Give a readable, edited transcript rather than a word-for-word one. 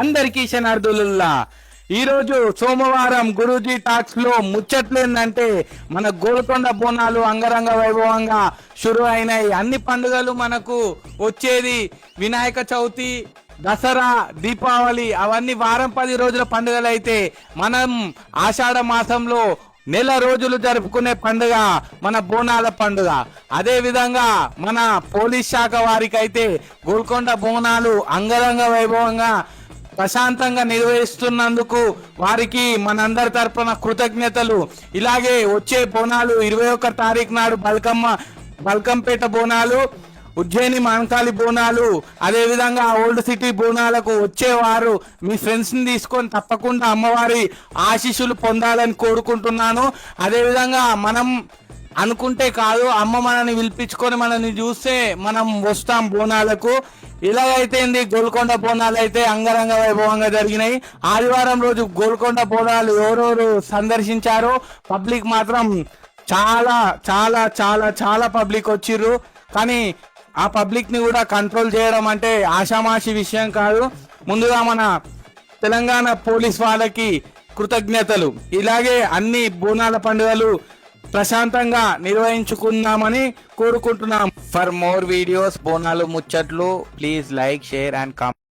అందరికీ శనార్థులుల్లా. ఈరోజు సోమవారం గురూజీ టాక్స్ లో ముచ్చట్లేందంటే మన గోల్కొండ బోనాలు అంగరంగ వైభవంగా షురు అయినాయి. అన్ని పండుగలు మనకు వచ్చేది వినాయక చవితి, దసరా, దీపావళి అవన్నీ వారం 10 రోజుల పండుగలు అయితే మనం ఆషాఢ మాసంలో నెల రోజులు జరుపుకునే పండుగ మన బోనాల పండుగ. అదే విధంగా మన పోలీస్ శాఖ వారికి అయితే గోల్కొండ బోనాలు అంగరంగ వైభవంగా ప్రశాంతంగా నిర్వహిస్తున్నందుకు వారికి మనందరి తరపున కృతజ్ఞతలు. ఇలాగే వచ్చే బోనాలు 21 తారీఖు నాడు బల్కంపేట బోనాలు, ఉజ్జయిని మహంకాళి బోనాలు, అదేవిధంగా ఓల్డ్ సిటీ బోనాలకు వచ్చేవారు మీ ఫ్రెండ్స్ని తీసుకొని తప్పకుండా అమ్మవారి ఆశీస్సులు పొందాలని కోరుకుంటున్నాను. అదేవిధంగా మనం అనుకుంటే కాదు, అమ్మ మనని పిలిపించుకొని మనని చూస్తే మనం వస్తాం బోనాలకు. ఇలాగైతే గోల్కొండ బోనాలు అయితే అంగరంగ వైభవంగా జరిగినాయి. ఆదివారం రోజు గోల్కొండ బోనాలు ఎవరెవరు సందర్శించారో పబ్లిక్ మాత్రం చాలా చాలా చాలా చాలా పబ్లిక్ వచ్చిర్రు. కానీ ఆ పబ్లిక్ ని కూడా కంట్రోల్ చేయడం అంటే ఆషామాషి విషయం కాదు. ముందుగా మన తెలంగాణ పోలీస్ వాళ్ళకి కృతజ్ఞతలు. ఇలాగే అన్ని బోనాల పండుగలు ప్రశాంతంగా నిర్వహించుకుందామని కోరుకుంటున్నాం. ఫర్ మోర్ వీడియోస్ బోనాలు ముచ్చట్లు please like, share and comment.